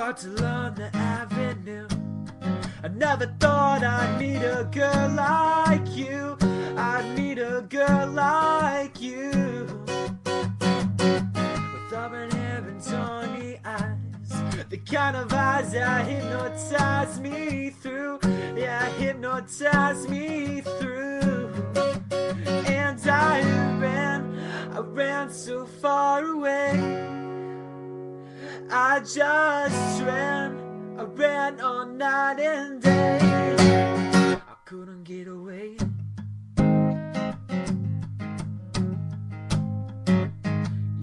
walked along the avenue. I never thought I'd meet a girl like you. I'd meet a girl like you. With auburn hair and tawny eyes, the kind of eyes that hypnotize me through. Yeah, hypnotize me through. And I ran so far away. I just ran all night and day. I couldn't get away.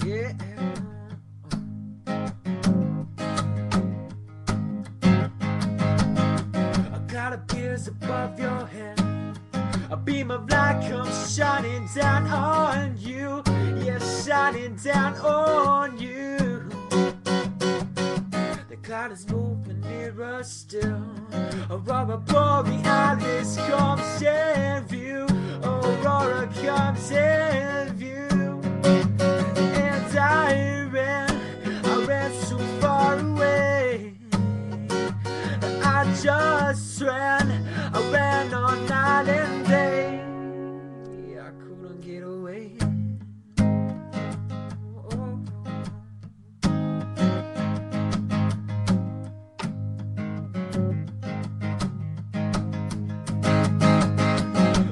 Yeah. A cloud appears above your head. A beam of light comes shining down on you. Yeah, shining down on you. The cloud is moving nearer still. Aurora borealis comes in view. Aurora comes in view. And I ran so far away. I just ran all night and day. I couldn't get away.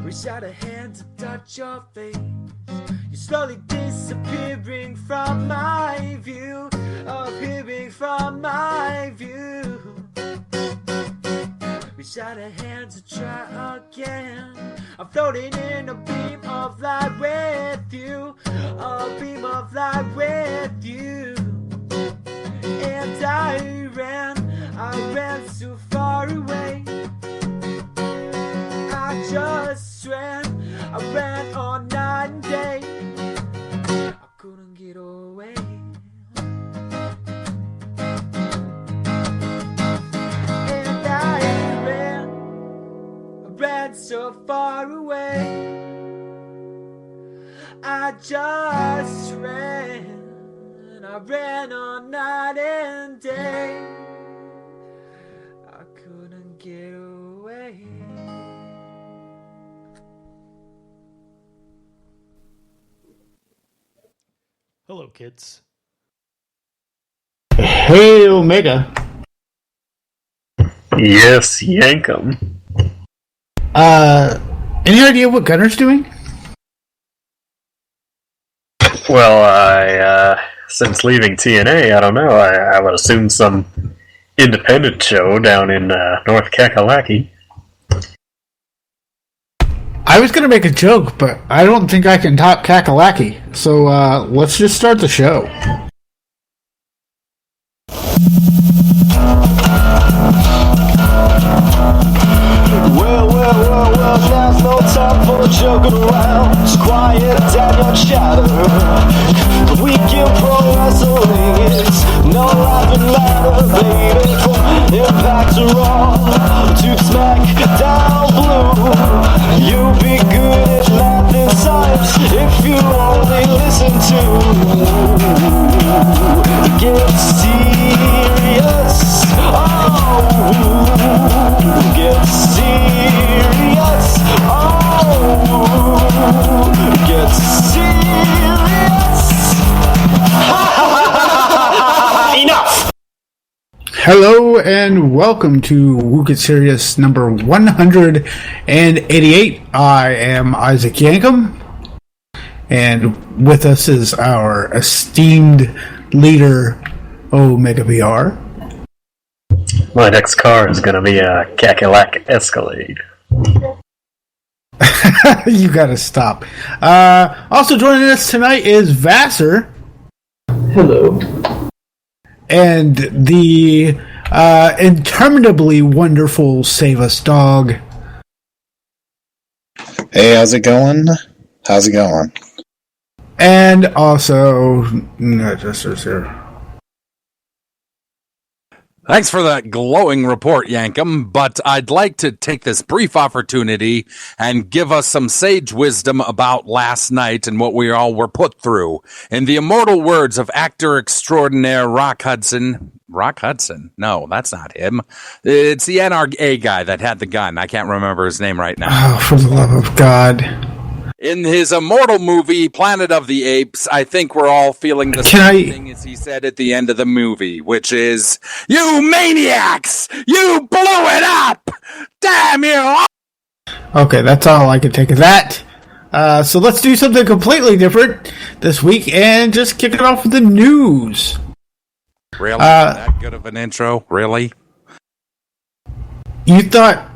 Reach out a hand to touch your face. You're slowly disappearing from my view. Appearing from my view. Reach out a hand to try again. I'm floating in a beam of light with you. A beam of light with you. And I ran so far away. I just ran all night and day. I couldn't get away. And I ran so far away. I just ran all night and day. I couldn't get away. Hello, kids. Hey, Omega. Yes, yank 'em. Any idea what Gunner's doing? Well, since leaving TNA, I don't know. I would assume some independent show down in North Kakalaki. I was gonna make a joke, but I don't think I can top Kakalaki. So, let's just start the show. Well, now's no time for joking around. Just quiet down your chatter. The weekend pro wrestling is no laughing matter, baby. From Impact to Raw to SmackDown Blue, you'll be good at math and science if you only listen to Get Serious. Oh, Get Serious. Oh, Get Serious. Enough. Hello and welcome to Woo Get Serious number 188. I am Isaac Yankum, and with us is our esteemed leader, Omega BR. My next car is going to be a Cadillac Escalade. You gotta stop. Also joining us tonight is Vassar. Hello. And the interminably wonderful Save Us Dog. Hey, how's it going? How's it going? And also, no, Jester's here. Thanks for that glowing report, Yankum, but I'd like to take this brief opportunity and give us some sage wisdom about last night and what we all were put through. In the immortal words of actor extraordinaire Rock Hudson... Rock Hudson? No, that's not him. It's the NRA guy that had the gun. I can't remember his name right now. Oh, for the love of God. In his immortal movie, Planet of the Apes, I think we're all feeling the same thing as he said at the end of the movie, which is, "You maniacs! You blew it up! Damn you!" Okay, that's all I can take of that. So let's do something completely different this week and just kick it off with the news. Really? That good of an intro? Really? You thought...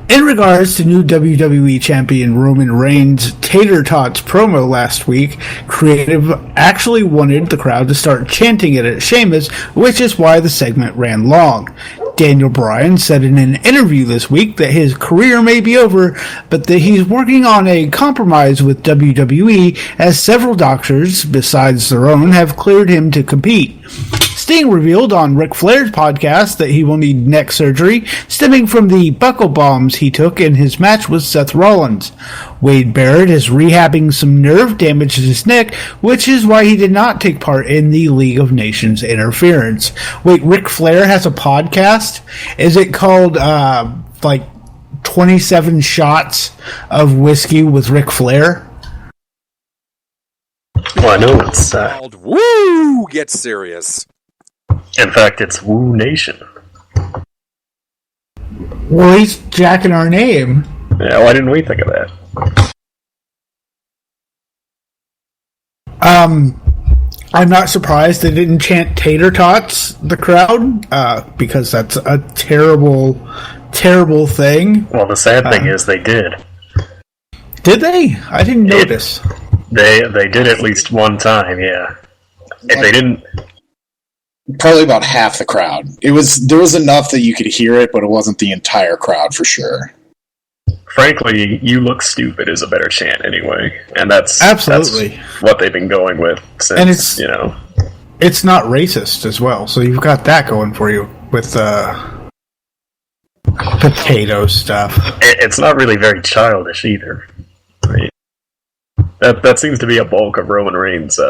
In regards to new WWE Champion Roman Reigns' Tater Tots promo last week, creative actually wanted the crowd to start chanting it at Sheamus, which is why the segment ran long. Daniel Bryan said in an interview this week that his career may be over, but that he's working on a compromise with WWE, as several doctors, besides their own, have cleared him to compete. Sting revealed on Ric Flair's podcast that he will need neck surgery stemming from the buckle bombs he took in his match with Seth Rollins. Wade Barrett is rehabbing some nerve damage to his neck, which is why he did not take part in the League of Nations interference. Wait, Ric Flair has a podcast? Is it called, 27 shots of whiskey with Ric Flair? Well, I know it's... Called Woo! Get serious. In fact, it's Woo Nation. Well, he's jacking our name. Yeah, why didn't we think of that? I'm not surprised they didn't chant Tater Tots, the crowd, because that's a terrible, terrible thing. Well, the sad thing is they did. Did they? I didn't notice. They did at least one time, yeah. If they didn't... Probably about half the crowd. There was enough that you could hear it, but it wasn't the entire crowd for sure. Frankly, "You look stupid" is a better chant anyway, and that's absolutely what they've been going with since. And it's not racist as well, so you've got that going for you with potato stuff. It's not really very childish either. I mean, that seems to be a bulk of Roman Reigns'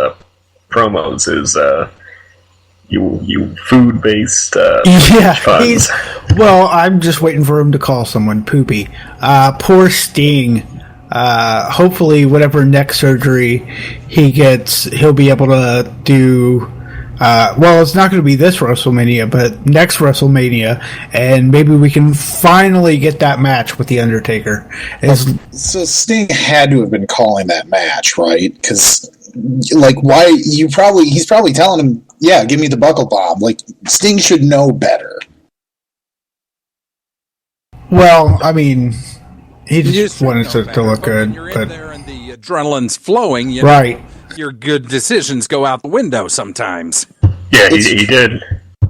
promos is you food-based puns. Well, I'm just waiting for him to call someone poopy. Poor Sting. Hopefully, whatever neck surgery he gets, he'll be able to do. Well, it's not going to be this WrestleMania, but next WrestleMania, and maybe we can finally get that match with The Undertaker. So Sting had to have been calling that match, right? Because, why? He's probably telling him, "Yeah, give me the buckle bomb." Sting should know better. Well, I mean, he just wanted to look good. You're in there and the adrenaline's flowing. Right. Your good decisions go out the window sometimes. Yeah, he did.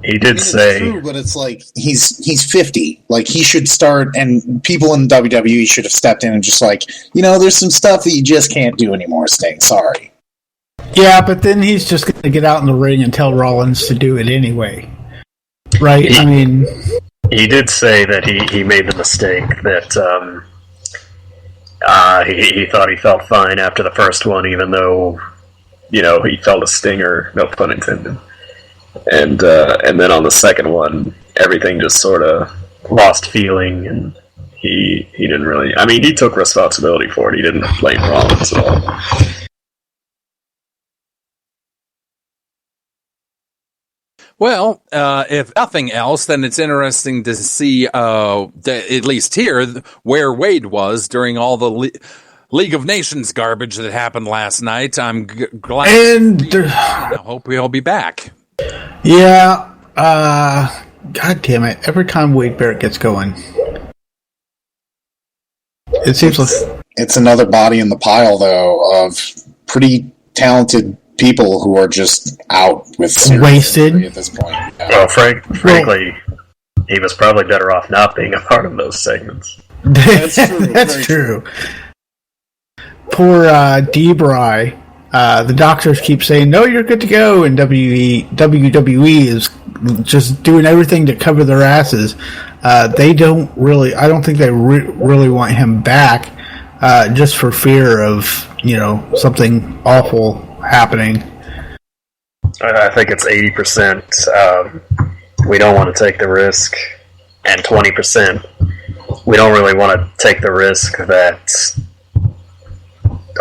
He did say, it's true, but it's he's 50. He should start, and people in WWE should have stepped in and just there's some stuff that you just can't do anymore, Sting. Sorry. Yeah, but then he's just going to get out in the ring and tell Rollins to do it anyway. Right? He did say that he made the mistake that he thought he felt fine after the first one, even though, he felt a stinger, no pun intended. And then on the second one, everything just sort of lost feeling, and he didn't really... I mean, he took responsibility for it. He didn't blame Rollins at all. Well, if nothing else, then it's interesting to see, at least here, where Wade was during all the League of Nations garbage that happened last night. I'm glad. And I hope he'll be back. Yeah. God damn it. Every time Wade Barrett gets going, it seems it's another body in the pile, though, of pretty talented people who are just out with wasted at this point. Yeah. Well, frankly, he was probably better off not being a part of those segments. That's true. Poor D-Bry. The doctors keep saying, "No, you're good to go," and WWE is just doing everything to cover their asses. They don't really. I don't think they really want him back, just for fear of something awful happening. I think it's 80%. We don't want to take the risk, and 20%. We don't really want to take the risk that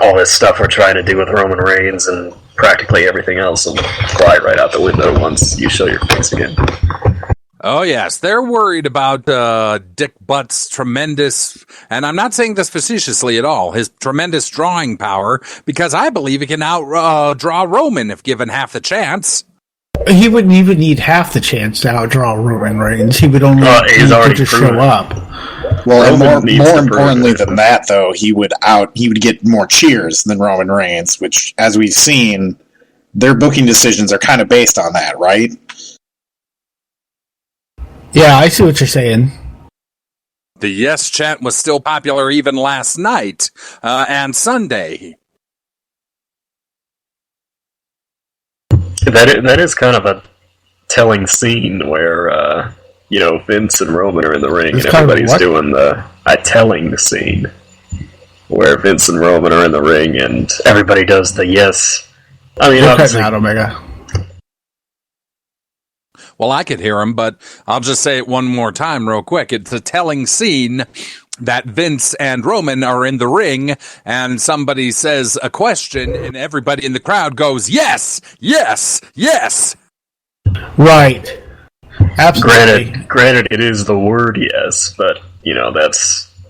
all this stuff we're trying to do with Roman Reigns and practically everything else will fly right out the window once you show your face again. Oh, yes. They're worried about Dick Butt's tremendous, and I'm not saying this facetiously at all, his tremendous drawing power, because I believe he can outdraw Roman if given half the chance. He wouldn't even need half the chance to outdraw Roman Reigns. He would only need to show up. Well, and more importantly than that, though, he would get more cheers than Roman Reigns, which, as we've seen, their booking decisions are kind of based on that, right? Yeah, I see what you're saying. The yes chant was still popular even last night and Sunday. That is kind of a telling scene where Vince and Roman are in the ring, and everybody's doing a telling scene where Vince and Roman are in the ring, and everybody does the yes. I mean, obviously, out, Omega. Well, I could hear him, but I'll just say it one more time real quick. It's a telling scene that Vince and Roman are in the ring, and somebody says a question, and everybody in the crowd goes, yes, yes, yes. Right. Absolutely. Granted, it is the word yes, but,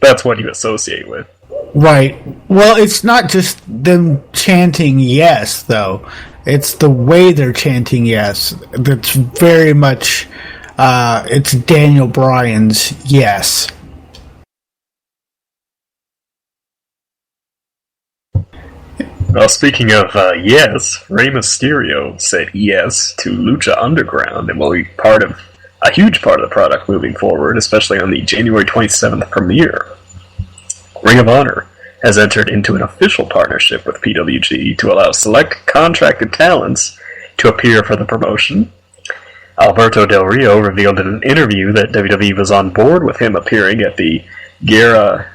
that's what you associate with. Right. Well, it's not just them chanting yes, though. It's the way they're chanting yes. That's very much, it's Daniel Bryan's yes. Well, speaking of yes, Rey Mysterio said yes to Lucha Underground and will be a huge part of the product moving forward, especially on the January 27th premiere. Ring of Honor has entered into an official partnership with PWG to allow select contracted talents to appear for the promotion. Alberto Del Rio revealed in an interview that WWE was on board with him appearing at the Guerra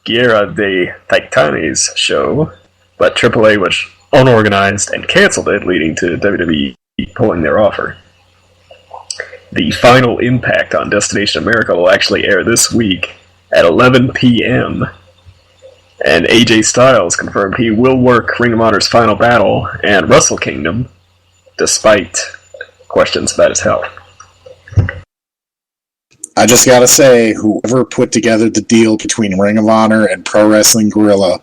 de Titanes show, but AAA was unorganized and canceled it, leading to WWE pulling their offer. The final Impact on Destination America will actually air this week at 11 p.m. And AJ Styles confirmed he will work Ring of Honor's Final Battle and Wrestle Kingdom, despite questions about his health. I just gotta say, whoever put together the deal between Ring of Honor and Pro Wrestling Guerrilla,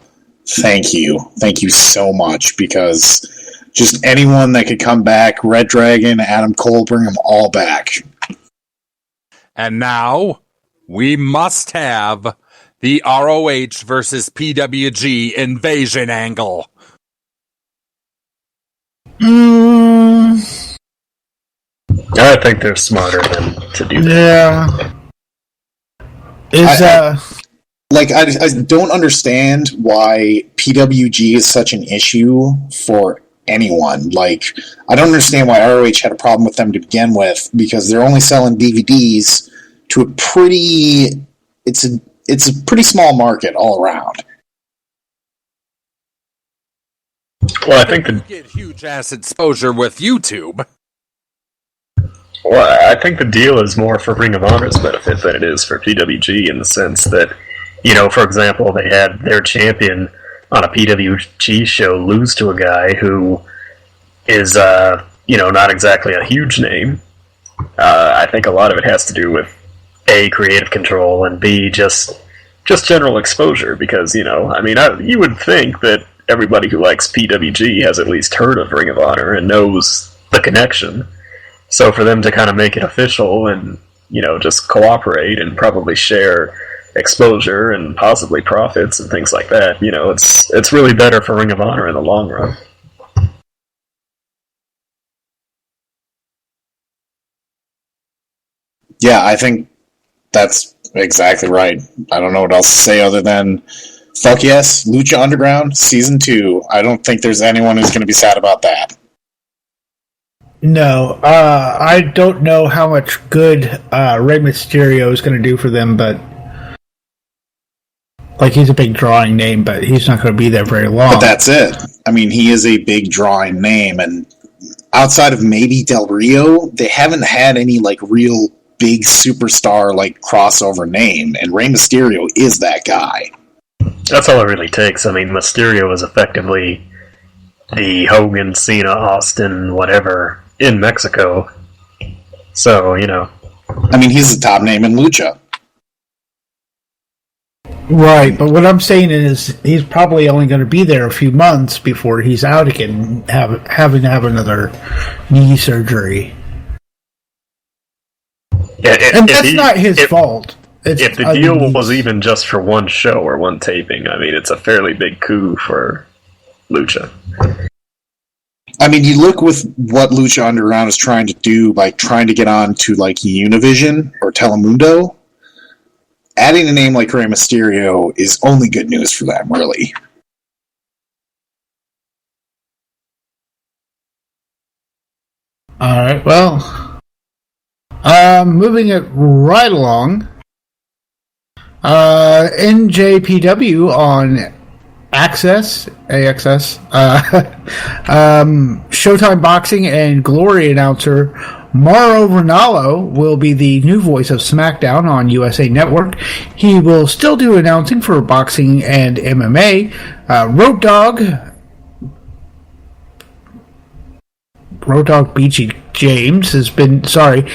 thank you. Thank you so much, because just anyone that could come back, Red Dragon, Adam Cole, bring them all back. And now, we must have the ROH versus PWG invasion angle. I think they're smarter than to do that. Yeah. I don't understand why PWG is such an issue for anyone. I don't understand why ROH had a problem with them to begin with, because they're only selling DVDs to a pretty small market all around. Well, I think you get huge ass exposure with YouTube. Well, I think the deal is more for Ring of Honor's benefit than it is for PWG, in the sense that, for example, they had their champion on a PWG show lose to a guy who is, not exactly a huge name. I think a lot of it has to do with A, creative control, and B, just general exposure, because, you would think that everybody who likes PWG has at least heard of Ring of Honor and knows the connection. So for them to kind of make it official and, just cooperate and probably share exposure and possibly profits and things like that, it's really better for Ring of Honor in the long run. Yeah, I think that's exactly right. I don't know what else to say other than Fuck yes, Lucha Underground Season 2. I don't think there's anyone who's going to be sad about that. No, I don't know how much good Rey Mysterio is going to do for them, but like he's a big drawing name, but he's not going to be there very long. But that's it. I mean, he is a big drawing name, and outside of maybe Del Rio, they haven't had any like real big superstar like crossover name, and Rey Mysterio is that guy. That's all it really takes. I mean, Mysterio is effectively the Hogan, Cena, Austin, whatever in Mexico. So, you know. I mean, he's the top name in Lucha. Right, but what I'm saying is he's probably only going to be there a few months before he's out again, having to have another knee surgery. Yeah, and that's not his fault. If the deal was even just for one show or one taping, I mean, it's a fairly big coup for Lucha. I mean, you look with what Lucha Underground is trying to do by trying to get on to like Univision or Telemundo. Adding a name like Rey Mysterio is only good news for them, really. All right, well, moving it right along. NJPW on AXS, Showtime Boxing and Glory announcer Mauro Ranallo will be the new voice of SmackDown on USA Network. He will still do announcing for boxing and MMA. Road Dogg Beachy James has been doing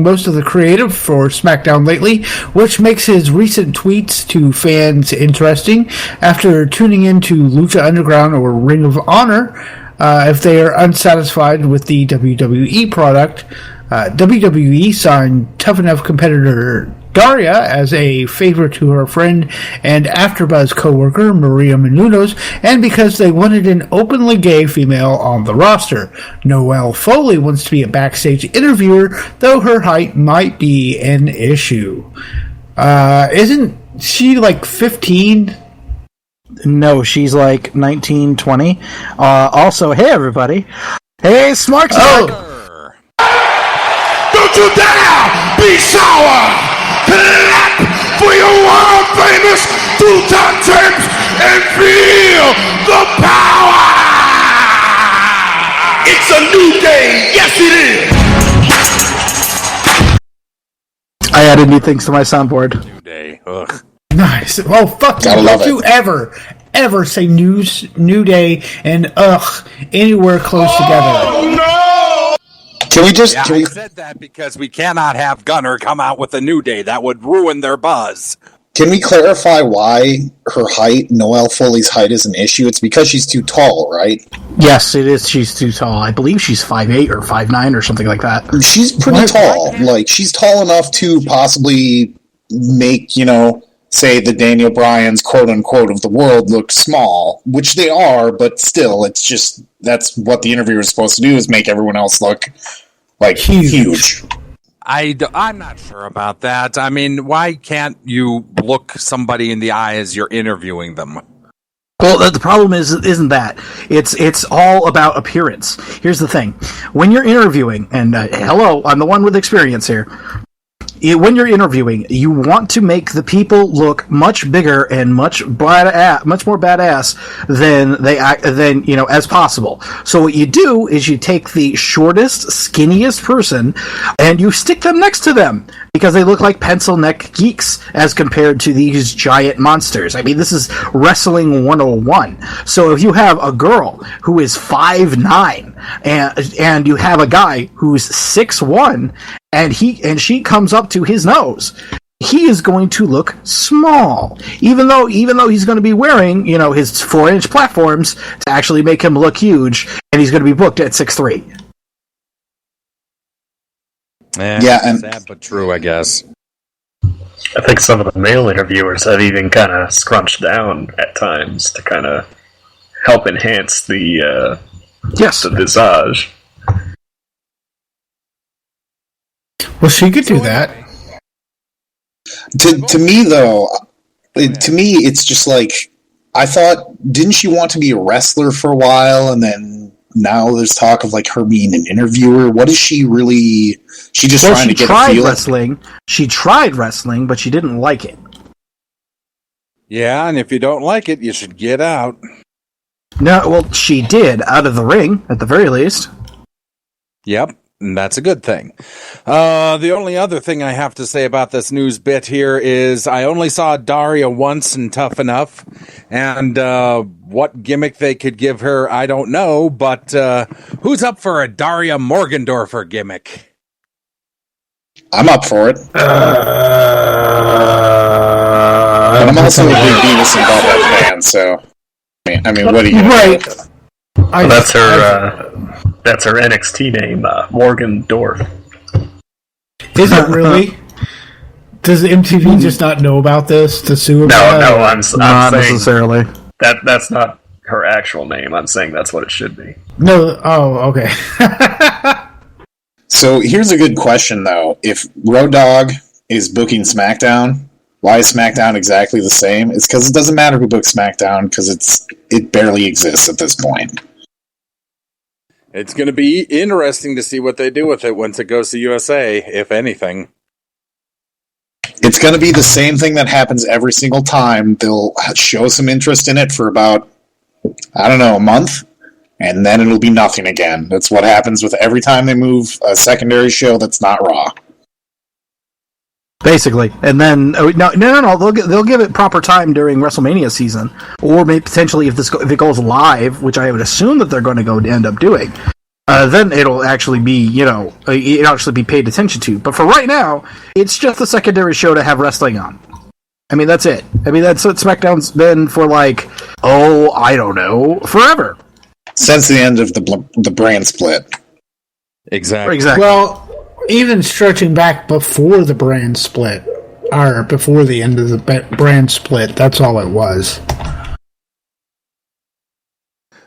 most of the creative for SmackDown lately, which makes his recent tweets to fans interesting. After tuning into Lucha Underground or Ring of Honor, if they are unsatisfied with the WWE product, WWE signed Tough Enough competitor Daria as a favor to her friend and AfterBuzz co-worker Maria Menounos, and because they wanted an openly gay female on the roster. Noelle Foley wants to be a backstage interviewer, though her height might be an issue. Isn't she like 15? No, she's like 19, 20. Also, hey everybody. Hey, Smarks! Oh. Don't you dare be sour! Clap for your world famous two-time champs and feel the power! It's a new day! Yes, it is! I added new things to my soundboard. New day. Ugh. Nice. Well, fuck you. Don't you ever say New Day and anywhere close together. Oh, no! I said that because we cannot have Gunner come out with a New Day. That would ruin their buzz. Can we clarify why her height, Noelle Foley's height, is an issue? It's because she's too tall, right? Yes, it is. She's too tall. I believe she's 5'8" or 5'9" or something like that. She's pretty tall. Like, she's tall enough to possibly make, say the Daniel Bryans, quote-unquote, of the world look small, which they are, but still, it's just, that's what the interviewer is supposed to do, is make everyone else look, like, huge. I'm not sure about that. I mean, why can't you look somebody in the eye as you're interviewing them? Well, the problem isn't that. It's all about appearance. Here's the thing. When you're interviewing, and hello, I'm the one with experience here. When you're interviewing, you want to make the people look much bigger and much more badass than as possible. So what you do is you take the shortest, skinniest person and you stick them next to them because they look like pencil neck geeks as compared to these giant monsters. I mean, this is wrestling 101. So if you have a girl who is 5'9" and you have a guy who's 6'1", and she comes up to his nose, he is going to look small, even though he's going to be wearing, his 4-inch platforms to actually make him look huge, and he's going to be booked at 6'3". And sad but true, I guess. I think some of the male interviewers have even kind of scrunched down at times to kind of help enhance the visage. Well, she could do that. To me, though, To me, it's just like, I thought, didn't she want to be a wrestler for a while, and then now there's talk of like her being an interviewer? What is she really? She just trying to get a feel? Wrestling. She tried wrestling, but she didn't like it. Yeah, and if you don't like it, you should get out. No, well, she did, out of the ring, at the very least. Yep, and that's a good thing. The only other thing I have to say about this news bit here is I only saw Daria once in Tough Enough, and what gimmick they could give her, I don't know, but who's up for a Daria Morgendorfer gimmick? I'm up for it. But I'm also a big Beavis and Butthead fan, so I mean, what do you right? That's her NXT name, Morgan Dorf. Is it really? Does MTV just not know about this to sue about? No, I'm Not saying necessarily. that's not her actual name. I'm saying that's what it should be. No. Oh, okay. So here's a good question, though. If Road Dogg is booking SmackDown, why is SmackDown exactly the same? It's because it doesn't matter who books SmackDown, because it barely exists at this point. It's going to be interesting to see what they do with it once it goes to USA, if anything. It's going to be the same thing that happens every single time. They'll show some interest in it for about, I don't know, a month, and then it'll be nothing again. That's what happens with every time they move a secondary show that's not Raw. Basically, and then no. They'll give it proper time during WrestleMania season, or maybe potentially if it goes live, which I would assume that they're going to end up doing. Then it'll actually be it'll actually be paid attention to. But for right now, it's just a secondary show to have wrestling on. I mean, that's it. I mean, that's what SmackDown's been for I don't know, forever. Since the end of the brand split. Exactly. Well, even stretching back before the brand split, or before the end of the brand split, that's all it was.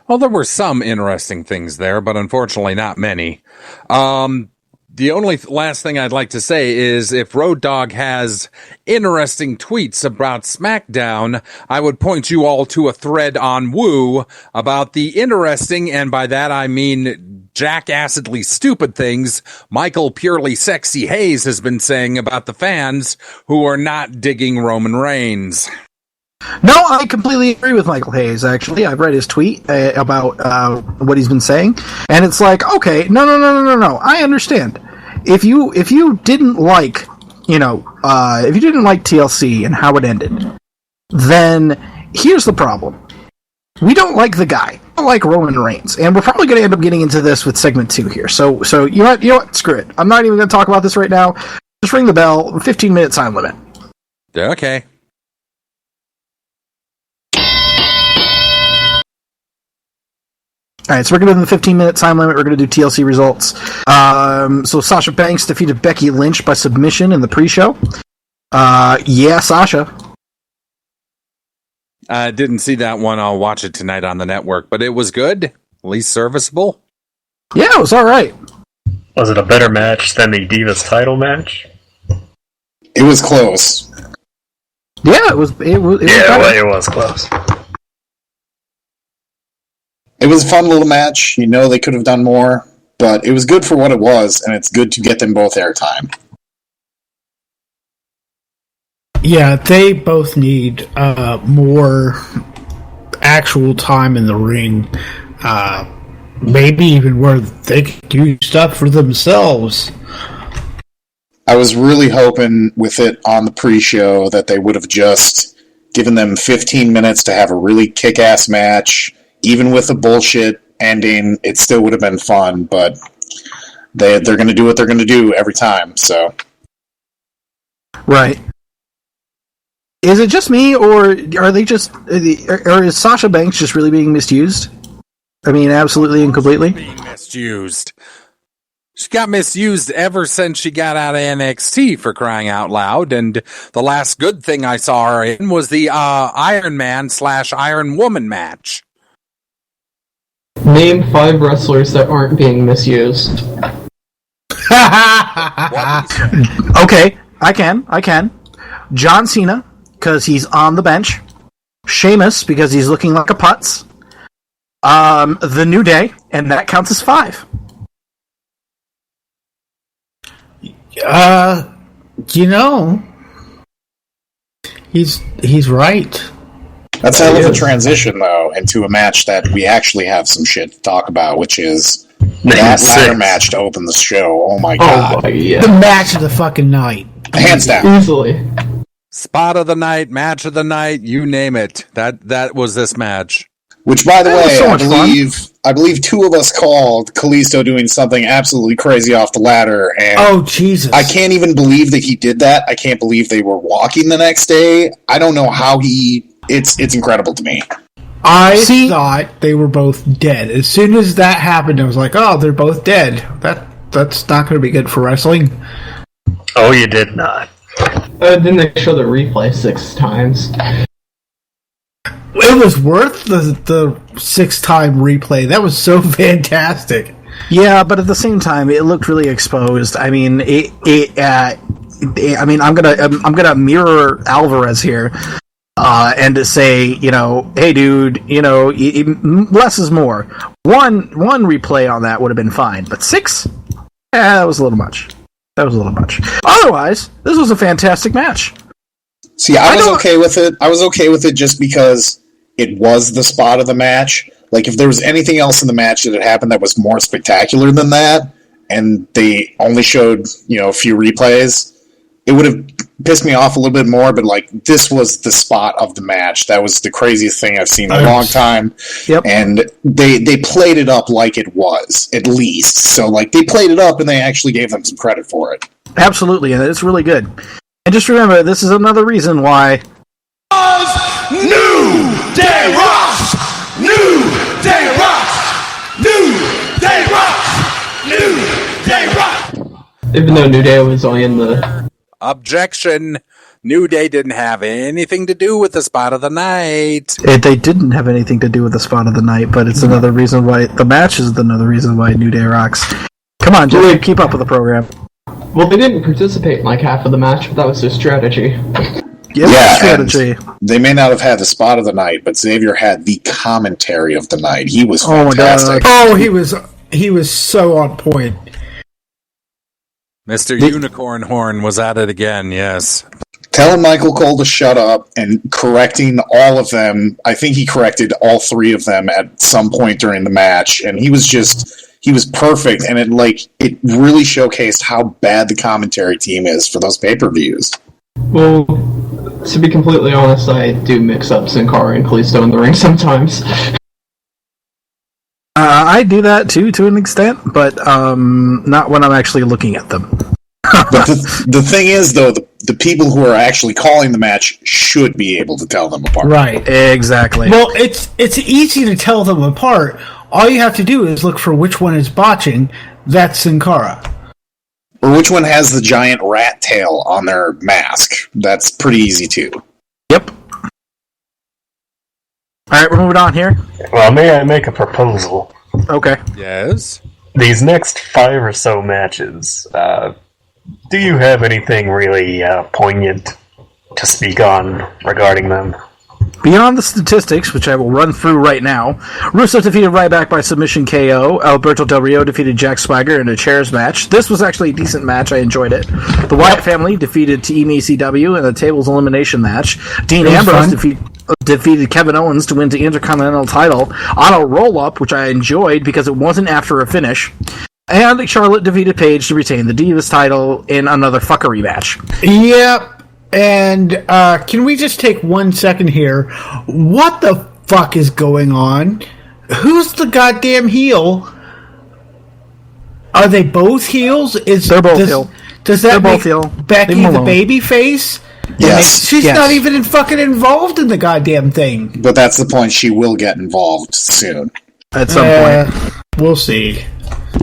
Well, there were some interesting things there, but unfortunately not many. The only last thing I'd like to say is if Road Dogg has interesting tweets about SmackDown, I would point you all to a thread on Woo about the interesting, and by that I mean jackassedly stupid things Michael Purely Sexy Hayes has been saying about the fans who are not digging Roman Reigns. No, I completely agree with Michael Hayes, actually. I've read his tweet about what he's been saying, and it's like, okay, no. I understand. If you didn't like, if you didn't like TLC and how it ended, then here's the problem. We don't like the guy. We don't like Roman Reigns, and we're probably going to end up getting into this with segment 2 here. So you know what? Screw it. I'm not even going to talk about this right now. Just ring the bell. 15-minute time limit. Okay. Alright, so we're going to do the 15-minute time limit. We're going to do TLC results. So Sasha Banks defeated Becky Lynch by submission in the pre-show. Yeah, Sasha. I didn't see that one. I'll watch it tonight on the network, but it was good. At least serviceable. Yeah, it was alright. Was it a better match than the Divas title match? It was close. Yeah, it was It was close. It was a fun little match. They could have done more, but it was good for what it was, and it's good to get them both airtime. Yeah, they both need more actual time in the ring. Maybe even where they could do stuff for themselves. I was really hoping with it on the pre-show that they would have just given them 15 minutes to have a really kick-ass match. Even with a bullshit ending, it still would have been fun, but they're going to do what they're going to do every time, so. Right. Is it just me, or are they or is Sasha Banks just really being misused? I mean, absolutely and completely? Being misused. She got misused ever since she got out of NXT, for crying out loud, and the last good thing I saw her in was the Iron Man / Iron Woman match. Name 5 wrestlers that aren't being misused. Okay, I can. John Cena, because he's on the bench. Sheamus, because he's looking like a putz. The New Day, and that counts as 5. He's right. That's a hell of a transition, though, into a match that we actually have some shit to talk about, which is that ladder match to open the show. Oh my god. The match of the fucking night. Hands down. Easily. Spot of the night, match of the night, you name it. That was this match. Which, by the way, so I believe 2 of us called Kalisto doing something absolutely crazy off the ladder, and Oh, Jesus. I can't even believe that he did that. I can't believe they were walking the next day. I don't know how It's incredible to me. I thought they were both dead. As soon as that happened, I was like, oh, they're both dead. That's not going to be good for wrestling. Oh, you did not. Didn't they show the replay 6 times? It was worth the 6-time replay. That was so fantastic. Yeah, but at the same time, it looked really exposed. I mean, I'm gonna mirror Alvarez here, and to say, hey, dude, less is more. One replay on that would have been fine, but 6, that was a little much. Otherwise, this was a fantastic match. See, I was okay with it. I was okay with it just because it was the spot of the match. Like, if there was anything else in the match that had happened that was more spectacular than that, and they only showed, a few replays, it would have pissed me off a little bit more, but, this was the spot of the match. That was the craziest thing I've seen in a long time. Yep. And they played it up like it was, at least. So, they played it up, and they actually gave them some credit for it. Absolutely, and it's really good. And just remember, this is another reason why... New Day Rocks! New Day Rocks! New Day Rocks! New Day Rocks! Even though New Day was only in the... Objection! New Day didn't have anything to do with the spot of the night. They didn't have anything to do with the spot of the night, but it's another reason why... The match is another reason why New Day rocks. Come on, Jimmy, keep up with the program. Well, they didn't participate in half of the match, but that was their strategy. Yeah, strategy. They may not have had the spot of the night, but Xavier had the commentary of the night. He was Oh my fantastic. God. Oh, he was so on point. Mr. Unicorn Horn was at it again, yes. Telling Michael Cole to shut up and correcting all of them. I think he corrected all 3 of them at some point during the match, and he was perfect, and it really showcased how bad the commentary team is for those pay-per-views. Well, to be completely honest, I do mix up Sin Cara and Kalisto in the ring sometimes. I do that too, to an extent, but not when I'm actually looking at them. But the thing is, though, the people who are actually calling the match should be able to tell them apart. Right. Exactly. Well, it's easy to tell them apart. All you have to do is look for which one is botching. That's Sin Cara. Or which one has the giant rat tail on their mask. That's pretty easy, too. Yep. Alright, we're moving on here. Well, may I make a proposal? Okay. Yes? These next 5 or so matches, do you have anything really poignant to speak on regarding them? Beyond the statistics, which I will run through right now, Russo defeated Ryback by submission KO. Alberto Del Rio defeated Jack Swagger in a chairs match. This was actually a decent match. I enjoyed it. The Wyatt family defeated Team ECW in a tables elimination match. Dean Ambrose defeated Kevin Owens to win the Intercontinental title on a roll-up, which I enjoyed because it wasn't after a finish. And Charlotte defeated Paige to retain the Divas title in another fuckery match. Yep. And can we just take 1 second here? What the fuck is going on? Who's the goddamn heel? Are they both heels? They're both heel. Does that They're make both heel. Becky Leave 'em the alone. baby face? Yes. She's Yes. not even fucking involved in the goddamn thing. But that's the point. She will get involved soon. At some point. We'll see.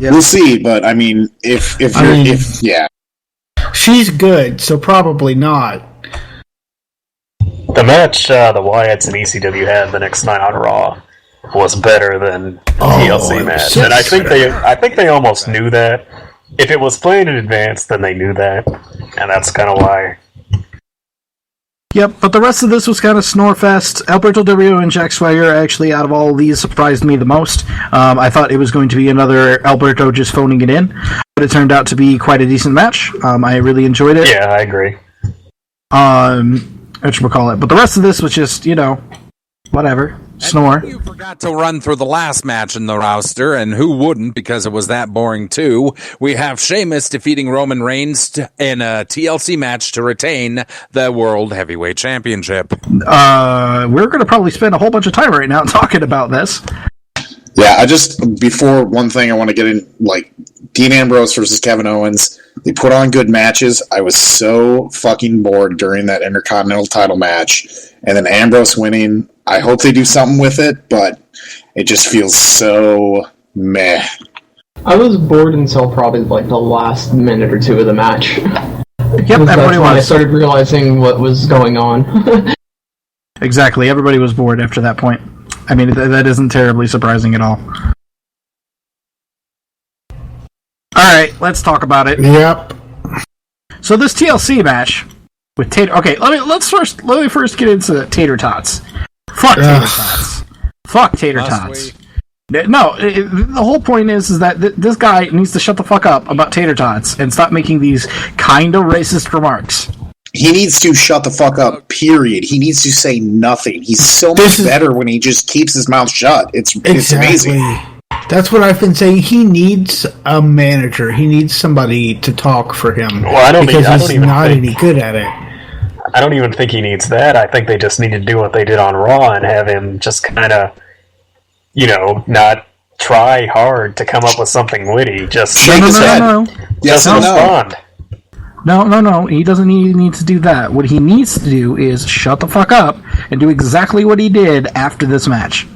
Yep. We'll see, but I mean, if yeah. She's good, so probably not. The match the Wyatts and ECW had the next night on Raw was better than the TLC match, and I think they almost knew that. If it was planned in advance, then they knew that, and that's kind of why Yep, but the rest of this was kind of snorefest. Alberto Del Rio and Jack Swagger actually, out of all of these, surprised me the most. I thought it was going to be another Alberto just phoning it in, but it turned out to be quite a decent match. I really enjoyed it. Yeah, I agree. Whatchamacallit. But the rest of this was just, whatever. Snore. You forgot to run through the last match in the roster, and who wouldn't, because it was that boring too. We have Sheamus defeating Roman Reigns in a TLC match to retain the World Heavyweight Championship. We're going to probably spend a whole bunch of time right now talking about this. Yeah, before one thing I want to get in, Dean Ambrose versus Kevin Owens, they put on good matches. I was so fucking bored during that Intercontinental title match, and then Ambrose winning, I hope they do something with it, but it just feels so meh. I was bored until probably the last minute or two of the match. Yep, everybody when I was. started realizing what was going on. Exactly, everybody was bored after that point. I mean, that isn't terribly surprising at all. Alright, let's talk about it. Yep. So this TLC match with Tater... Okay, let me first get into Tater Tots. Fuck Tater Tots. Fuck Tater Tots. No, the whole point is that this guy needs to shut the fuck up about Tater Tots and stop making these kind of racist remarks. He needs to shut the fuck up, period. He needs to say nothing. He's so much better when he just keeps his mouth shut. It's amazing. That's what I've been saying. He needs a manager. He needs somebody to talk for him. Well, I don't because think, he's not any good at it. I don't even think he needs that. I think they just need to do what they did on Raw and have him just kind of, not try hard to come up with something witty. Just shake his head. Just respond. No. He doesn't need to do that. What he needs to do is shut the fuck up and do exactly what he did after this match.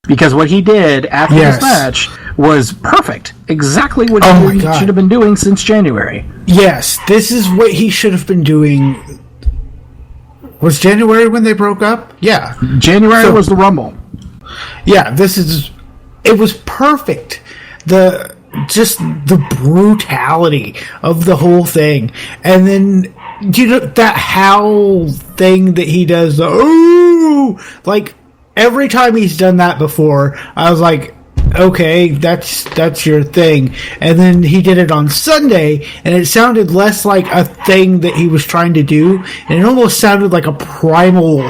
Because what he did after this match was perfect. Exactly what he should have been doing since January. Yes, this is what he should have been doing. Was January when they broke up? Yeah. January was the Rumble. Yeah, it was perfect. The brutality of the whole thing. And then, that howl thing that he does, every time he's done that before, I was like, okay, that's your thing. And then he did it on Sunday, and it sounded less like a thing that he was trying to do, and it almost sounded like a primal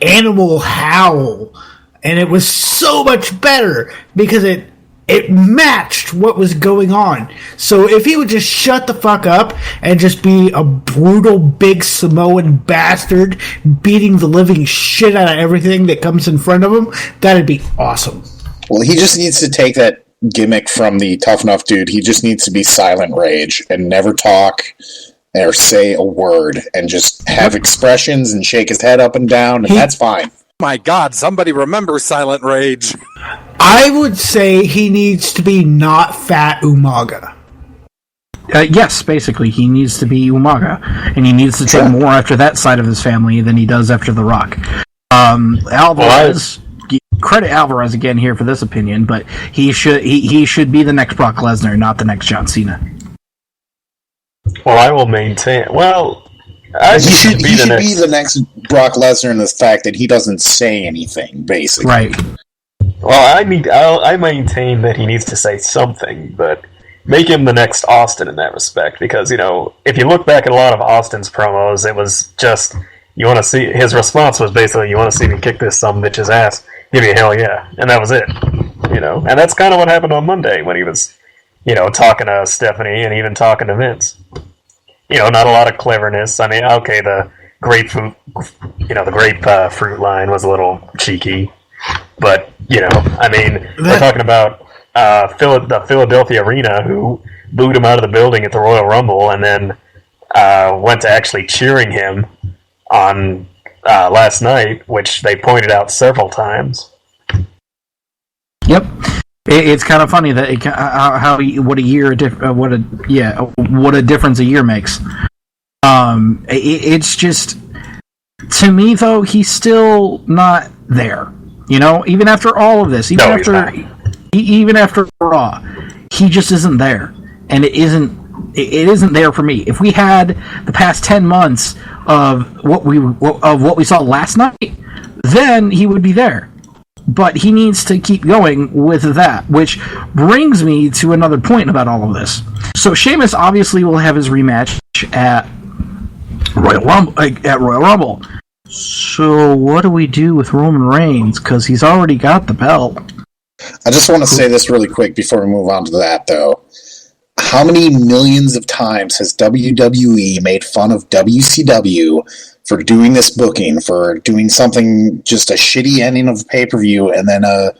animal howl. And it was so much better because it matched what was going on. So if he would just shut the fuck up and just be a brutal big Samoan bastard beating the living shit out of everything that comes in front of him, that'd be awesome. Well, he just needs to take that gimmick from the Tough Enough dude. He just needs to be Silent Rage and never talk or say a word and just have expressions and shake his head up and down, and that's fine. My God, somebody remember Silent Rage. I would say he needs to be not Fat Umaga. Yes, basically, he needs to be Umaga, and he needs to take more after that side of his family than he does after The Rock. Alvarez, credit Alvarez again here for this opinion, but he should be the next Brock Lesnar, not the next John Cena. Well, I will maintain. Well, he should be the next Brock Lesnar in the fact that he doesn't say anything, basically. Right. Well, I maintain that he needs to say something, but make him the next Austin in that respect, because, if you look back at a lot of Austin's promos, it was just, his response was basically, you want to see me kick this sumbitch's ass? Give me a hell yeah. And that was it. And that's kind of what happened on Monday when he was, talking to Stephanie and even talking to Vince. Not a lot of cleverness. I mean, okay, the grapefruit, fruit line was a little cheeky, but we're talking about the Philadelphia Arena, who booed him out of the building at the Royal Rumble, and then went to actually cheering him on last night, which they pointed out several times. Yep. It's kind of funny that what a difference a year makes. It's just, to me though, he's still not there. Even after all of this, even after Raw, he just isn't there, and it isn't it isn't there for me. If we had the past 10 months of what we saw last night, then he would be there. But he needs to keep going with that, which brings me to another point about all of this. So Sheamus obviously will have his rematch at Royal Rumble. So what do we do with Roman Reigns? Because he's already got the belt. I just want to say this really quick before we move on to that, though. How many millions of times has WWE made fun of WCW for doing this booking, for doing something, just a shitty ending of a pay-per-view, and then a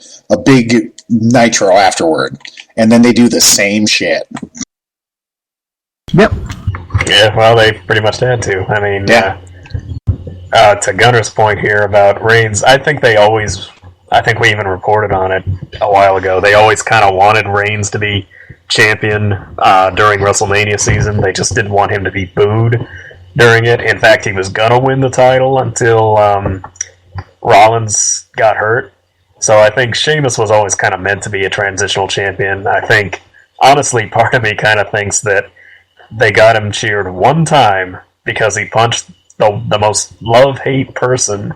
big Nitro afterward? And then they do the same shit. Yep. Yeah, well, they pretty much had to. I mean, Yeah. To Gunner's point here about Reigns, I think we even reported on it a while ago. They always kind of wanted Reigns to be champion during WrestleMania season. They just didn't want him to be booed during it. In fact, he was gonna win the title until Rollins got hurt. So I think Sheamus was always kind of meant to be a transitional champion. I think, honestly, part of me kind of thinks that they got him cheered one time because he punched the most love-hate person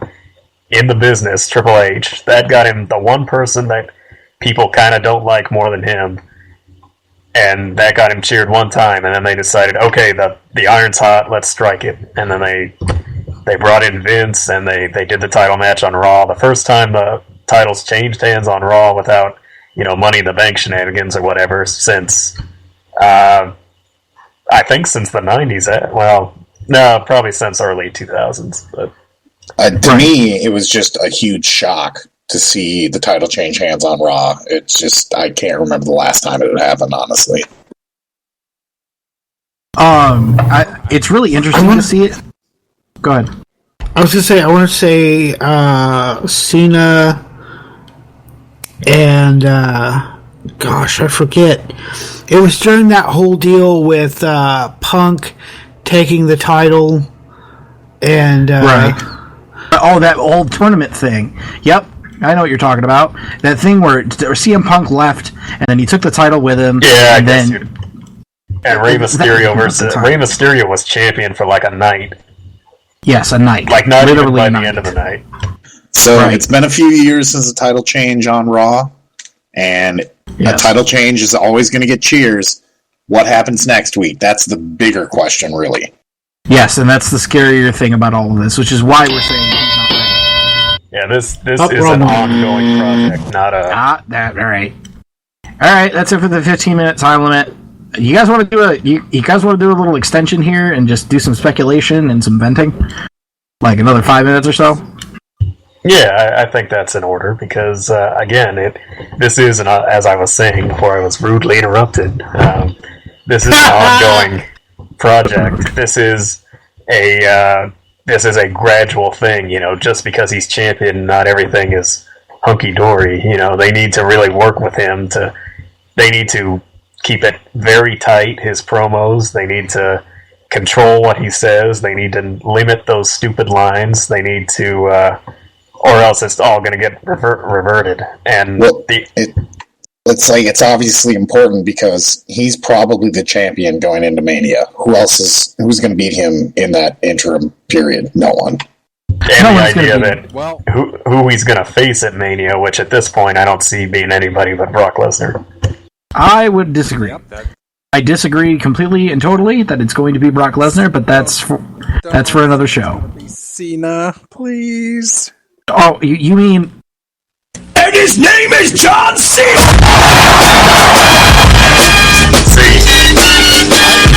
in the business, Triple H. That got him the one person that people kind of don't like more than him. And that got him cheered one time, and then they decided, okay, the iron's hot, let's strike it. And then they brought in Vince, and they did the title match on Raw. The first time the titles changed hands on Raw without, Money in the Bank shenanigans or whatever, since, I think since the 90s. Well, no, probably since early 2000s. But To me, it was just a huge shock to see the title change hands on Raw. It's just, I can't remember the last time it had happened, honestly. It's really interesting to see it. Go ahead. I was going to say, I want to say Cena and, gosh, I forget. It was during that whole deal with Punk taking the title and... right. Oh, that old tournament thing. Yep. I know what you're talking about. That thing where CM Punk left, and then he took the title with him. Yeah, and then and Rey Mysterio was champion for like a night. Yes, a night. Like not literally even by the end of the night. So It's been a few years since the title change on Raw, and a title change is always going to get cheers. What happens next week? That's the bigger question, really. Yes, and that's the scarier thing about all of this, which is why we're saying he's not ready. Yeah, this is an ongoing project, not a... All right. All right, that's it for the 15-minute time limit. You guys want to do a little extension here and just do some speculation and some venting? Like another 5 minutes or so? Yeah, I think that's in order because, again, this is, as I was saying before I was rudely interrupted, this is an ongoing project. This is a gradual thing, just because he's champion, not everything is hunky-dory. They need to really work with him they need to keep it very tight, his promos. They need to control what he says. They need to limit those stupid lines. They need to, or else it's all going to get reverted. And it's obviously important because he's probably the champion going into Mania. Who's going to beat him in that interim period? No one. And the idea that who he's going to face at Mania, which at this point I don't see being anybody but Brock Lesnar. I would disagree. I disagree completely and totally that it's going to be Brock Lesnar, but that's for another show. Cena, please. Oh, you mean... And his name is John Cena!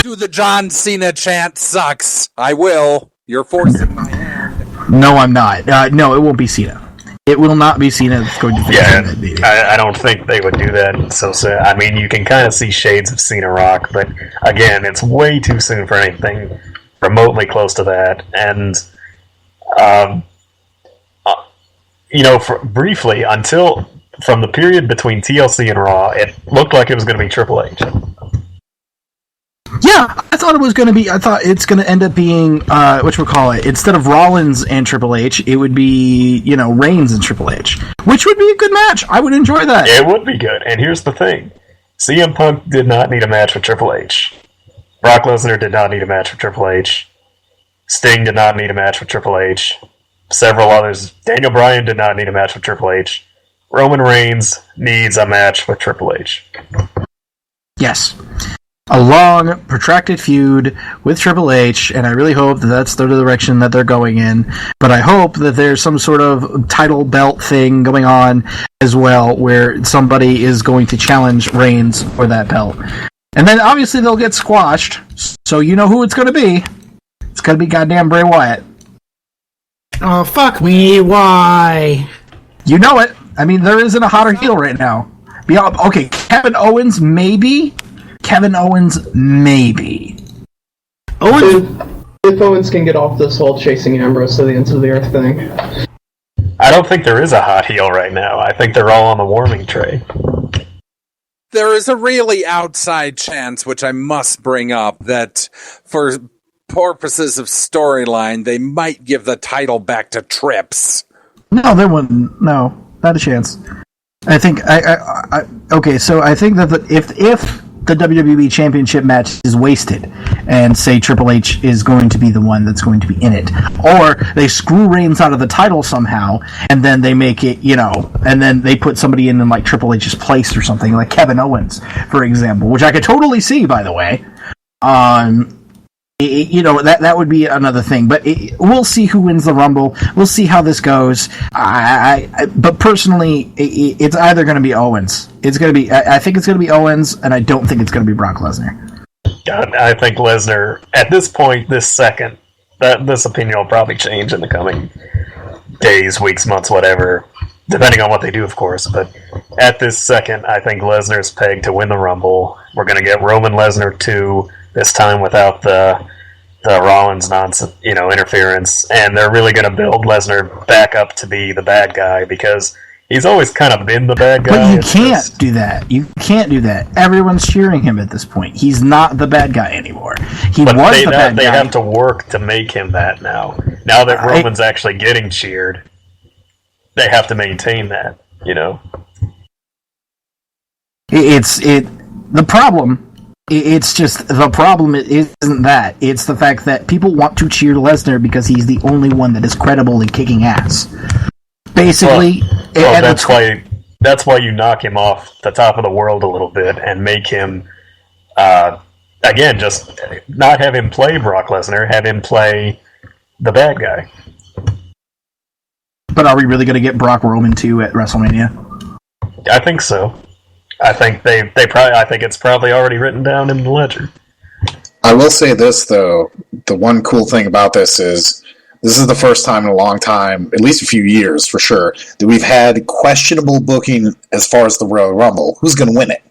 Do the John Cena chant sucks. I will. You're forcing my hand. No, I'm not. No, it won't be Cena. It will not be Cena that's going to face him. I don't think they would do that so soon. I mean, you can kind of see shades of Cena Rock, but again, it's way too soon for anything remotely close to that. And, briefly, from the period between TLC and Raw, it looked like it was going to be Triple H. Yeah, I thought it was going to be. I thought it's going to end up being instead of Rollins and Triple H, it would be Reigns and Triple H, which would be a good match. I would enjoy that. It would be good. And here's the thing: CM Punk did not need a match with Triple H. Brock Lesnar did not need a match with Triple H. Sting did not need a match with Triple H. Several others. Daniel Bryan did not need a match with Triple H. Roman Reigns needs a match with Triple H. Yes. A long, protracted feud with Triple H, and I really hope that that's the direction that they're going in. But I hope that there's some sort of title belt thing going on as well, where somebody is going to challenge Reigns for that belt. And then obviously they'll get squashed, so you know who it's going to be. It's going to be goddamn Bray Wyatt. Oh, fuck me, why? You know it. I mean, there isn't a hotter heel right now. Okay, Kevin Owens, maybe. If Owens can get off this whole chasing Ambrose to the ends of the earth thing. I don't think there is a hot heel right now. I think they're all on the warming tray. There is a really outside chance, which I must bring up, that for purposes of storyline, they might give the title back to Trips. No, there wouldn't. No, not a chance. I think okay. So I think that if the WWE Championship match is wasted, and say Triple H is going to be the one that's going to be in it, or they screw Reigns out of the title somehow, and then they make it, and then they put somebody in like Triple H's place or something, like Kevin Owens, for example, which I could totally see, by the way. That would be another thing, but we'll see who wins the Rumble. We'll see how this goes. But personally, it's either going to be Owens. It's going to be. I think it's going to be Owens, and I don't think it's going to be Brock Lesnar. God, I think Lesnar at this point, this second, this opinion will probably change in the coming days, weeks, months, whatever, depending on what they do, of course. But at this second, I think Lesnar's pegged to win the Rumble. We're going to get Roman Lesnar 2. This time without the Rollins nonsense, interference, and they're really going to build Lesnar back up to be the bad guy because he's always kind of been the bad guy. But you can't do that. You can't do that. Everyone's cheering him at this point. He's not the bad guy anymore. He was the bad guy. They have to work to make him that now. Now that Roman's actually getting cheered, they have to maintain that. The problem. It's just, the problem isn't that. It's the fact that people want to cheer Lesnar because he's the only one that is credible in kicking ass. Basically... that's why you knock him off the top of the world a little bit and make him, again, just not have him play Brock Lesnar, have him play the bad guy. But are we really going to get Brock Roman 2 at WrestleMania? I think so. I think I think it's probably already written down in the ledger. I will say this though, the one cool thing about this is the first time in a long time, at least a few years for sure, that we've had questionable booking as far as the Royal Rumble. Who's going to win it?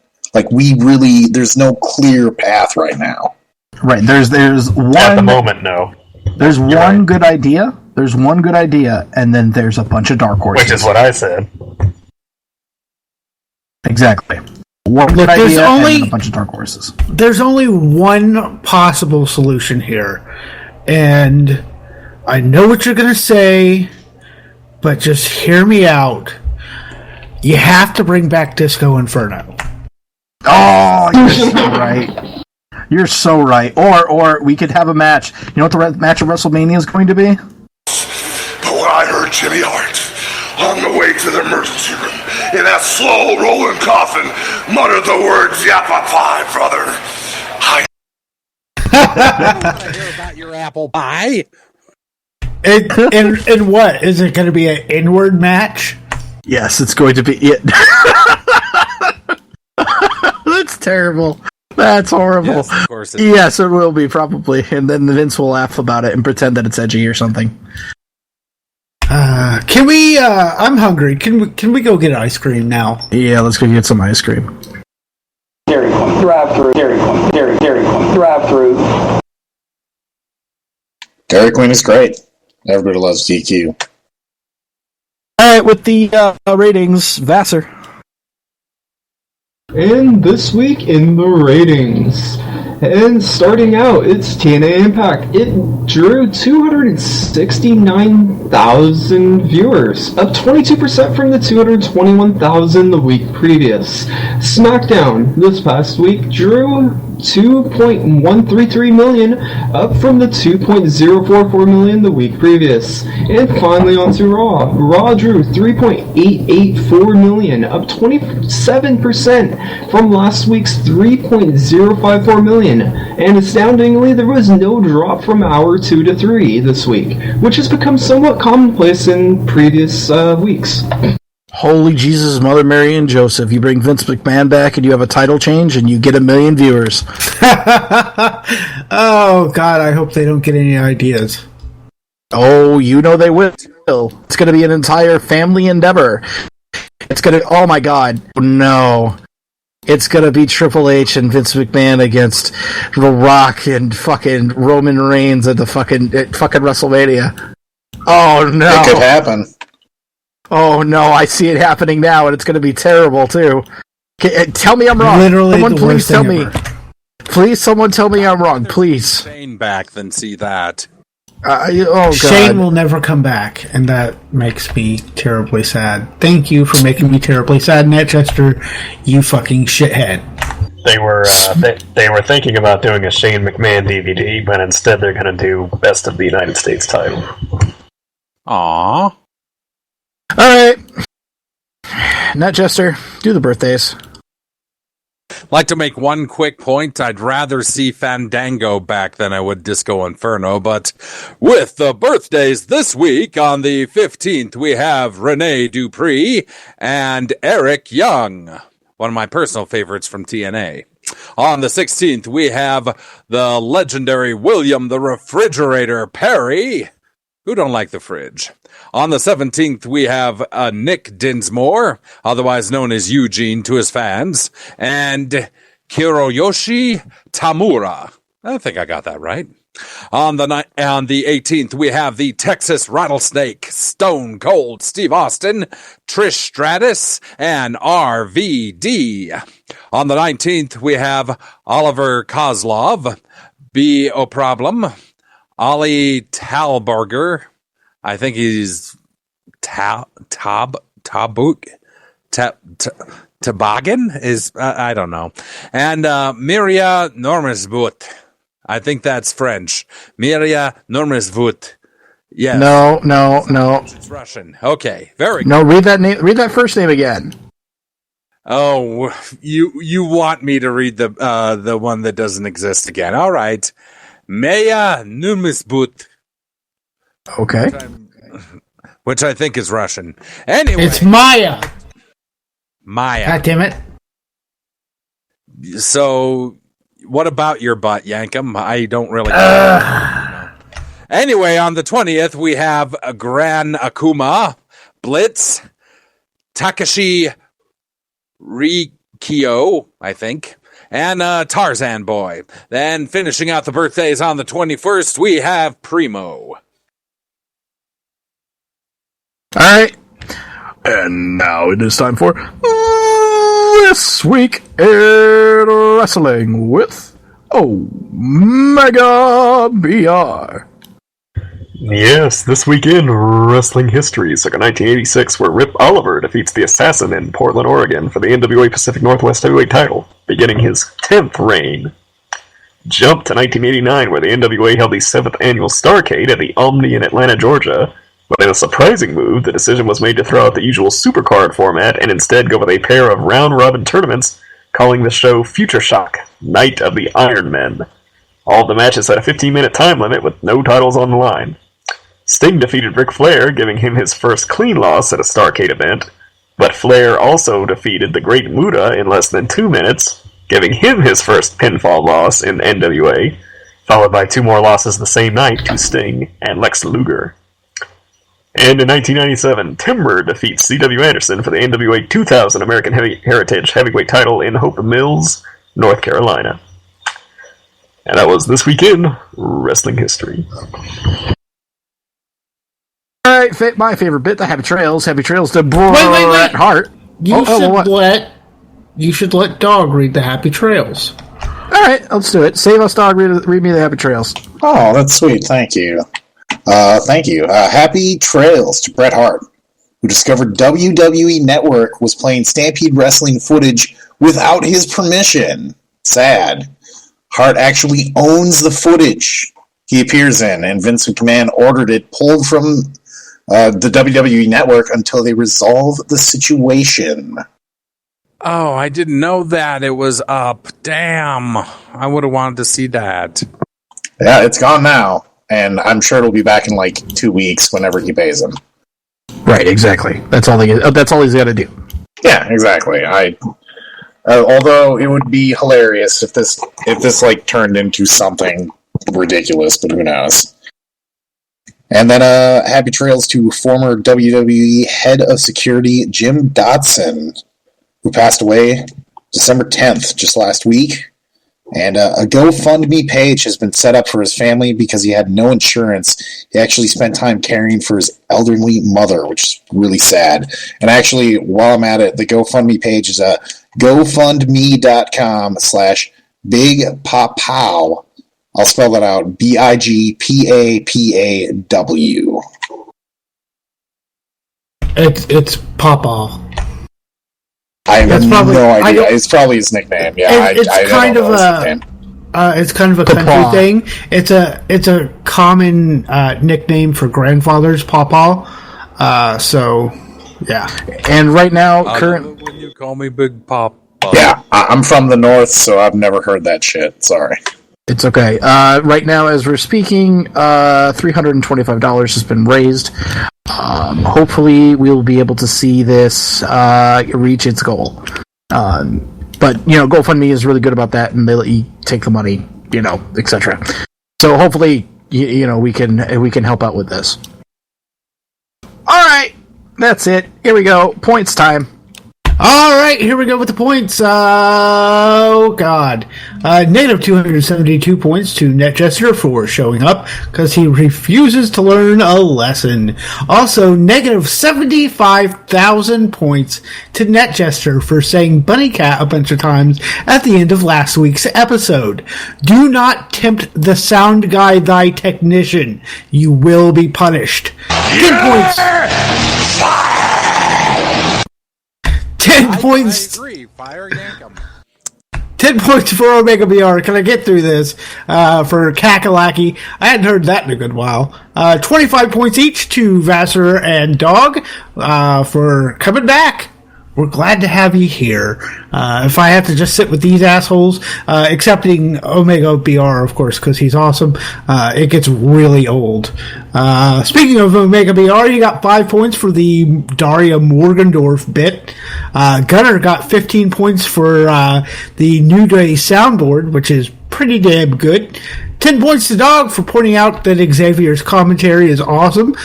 There's no clear path right now. Right. There's one at the moment. No. There's one good idea. There's one good idea, and then there's a bunch of dark horses. Which is what I said. Exactly. One good idea and a bunch of dark horses. There's only one possible solution here, and I know what you're going to say, but just hear me out. You have to bring back Disco Inferno. Oh, you're so right. You're so right. Or we could have a match. You know what the match of WrestleMania is going to be? But when I heard Jimmy Hart on the way to the emergency room in that slow rolling coffin mutter the words "Yappa pie, brother," I want to hear about your apple pie. And what? Is it going to be an inward match? Yes, it's going to be it. That's terrible. That's horrible. Yes, of course it yes, it will be, probably. And then Vince will laugh about it and pretend that it's edgy or something. Can we, I'm hungry. Can we go get ice cream now? Yeah, let's go get some ice cream. Dairy Queen, drive-through, Dairy Queen, Dairy Queen, drive-through. Dairy Queen is great. Everybody loves DQ. Alright, with the ratings, Vassar. And this week in the ratings, And starting out, it's TNA Impact. It drew 269,000 viewers, up 22% from the 221,000 the week previous. SmackDown this past week drew 2.133 million, up from the 2.044 million the week previous. And finally on to Raw. Raw drew 3.884 million, up 27% from last week's 3.054 million. And astoundingly, there was no drop from hour 2 to 3 this week, which has become somewhat commonplace in previous weeks. Holy Jesus, Mother Mary and Joseph. You bring Vince McMahon back and you have a title change and you get 1 million viewers. Oh, God, I hope they don't get any ideas. Oh, you know they will. It's going to be an entire family endeavor. It's going to... Oh, my God. No. It's going to be Triple H and Vince McMahon against The Rock and fucking Roman Reigns at the fucking WrestleMania. Oh, no. It could happen. Oh, no, I see it happening now, and it's going to be terrible, too. Tell me I'm wrong. Literally someone the please worst tell thing me. ever. Please, someone tell me I'm wrong, please. Shane back than see that. Oh, God. Shane will never come back, and that makes me terribly sad. Thank you for making me terribly sad, Manchester, you fucking shithead. They were thinking about doing a Shane McMahon DVD, but instead they're going to do Best of the United States title. Aww. Alright. Netchester, do the birthdays. Like to make one quick point. I'd rather see Fandango back than I would Disco Inferno, but with the birthdays this week, on the 15th, we have Rene Dupree and Eric Young, one of my personal favorites from TNA. On the 16th, we have the legendary William the Refrigerator Perry. Who don't like the fridge? On the 17th, we have Nick Dinsmore, otherwise known as Eugene to his fans, and Kiroyoshi Tamura. I think I got that right. On the 18th, we have the Texas Rattlesnake, Stone Cold Steve Austin, Trish Stratus, and RVD. On the 19th, we have Oliver Kozlov, B.O. Problem, Ollie Talberger, I think he's Toboggan is, I don't know. And Miria Normisvoet. I think that's French. Miria Normisvoet. Yes. No. It's Russian. Okay, very good. No, read that name. Read that first name again. Oh, you want me to read the one that doesn't exist again? All right. Maya Normisvoet. Okay. Which I think is Russian. Anyway. It's Maya. God damn it. So, what about your butt, Yankum? I don't really know. Anyway, on the 20th, we have Gran Akuma, Blitz, Takashi Rikio, I think, and Tarzan Boy. Then, finishing out the birthdays on the 21st, we have Primo. Alright. And now it is time for This Week in Wrestling with Omega BR. Yes, This Week in Wrestling History, circa 1986, where Rip Oliver defeats the Assassin in Portland, Oregon for the NWA Pacific Northwest Heavyweight title, beginning his 10th reign. Jump to 1989, where the NWA held the 7th annual Starrcade at the Omni in Atlanta, Georgia. But in a surprising move, the decision was made to throw out the usual supercard format and instead go with a pair of round-robin tournaments, calling the show Future Shock, Night of the Iron Men. All of the matches had a 15-minute time limit with no titles on the line. Sting defeated Ric Flair, giving him his first clean loss at a Starrcade event, but Flair also defeated the Great Muta in less than 2 minutes, giving him his first pinfall loss in NWA, followed by 2 more losses the same night to Sting and Lex Luger. And in 1997, Timber defeats C.W. Anderson for the NWA 2000 American Heritage Heavyweight title in Hope Mills, North Carolina. And that was This Week in Wrestling History. Alright, my favorite bit, the Happy Trails. Happy Trails to Wait. Hart. You should let Dog read the Happy Trails. All right, let's do it. Save us, dog. Read me the happy trails. Oh, that's sweet. Thank you. Thank you. Happy trails to Bret Hart, who discovered WWE Network was playing Stampede Wrestling footage without his permission. Sad. Hart actually owns the footage he appears in, and Vince McMahon ordered it pulled from the WWE Network until they resolve the situation. Oh, I didn't know that it was up. Damn. I would have wanted to see that. Yeah, it's gone now, and I'm sure it'll be back in like 2 weeks whenever he pays him. Right, exactly. That's all he's got to do. Yeah, exactly. Although it would be hilarious if this like turned into something ridiculous, but who knows? And then happy trails to former WWE head of security Jim Dotson, who passed away December 10th, just last week. And a GoFundMe page has been set up for his family because he had no insurance. He actually spent time caring for his elderly mother, which is really sad. And actually, while I'm at it, the GoFundMe page is GoFundMe.com/BigPapaw. I'll spell that out. BigPapaw. It's Papa. I have no idea. It's probably his nickname. Yeah, it's kind of a country thing. It's a common nickname for grandfathers, Papa. So yeah. And right now, When you call me Big Pop. Yeah, I'm from the north, so I've never heard that shit. Sorry. It's okay. Right now, as we're speaking, $325 has been raised. Hopefully, we'll be able to see this reach its goal. But GoFundMe is really good about that, and they let you take the money, etc. So hopefully, we can help out with this. All right, that's it. Here we go. Points time. All right, here we go with the points. Oh, God. Negative 272 points to NetJester for showing up because he refuses to learn a lesson. Also, negative 75,000 points to NetJester for saying Bunny Cat a bunch of times at the end of last week's episode. Do not tempt the sound guy, thy technician. You will be punished. 10 points. 10 points. I agree. Fire Yankum. 10 points for Omega BR. Can I get through this? For Kakalaki. I hadn't heard that in a good while. 25 points each to Vassar and Dog for coming back. We're glad to have you here. If I have to just sit with these assholes, excepting Omega BR, of course, because he's awesome, it gets really old. Speaking of Omega BR, you got 5 points for the Daria Morgendorf bit. Gunner got 15 points for the New Day soundboard, which is pretty damn good. 10 points to Dog for pointing out that Xavier's commentary is awesome,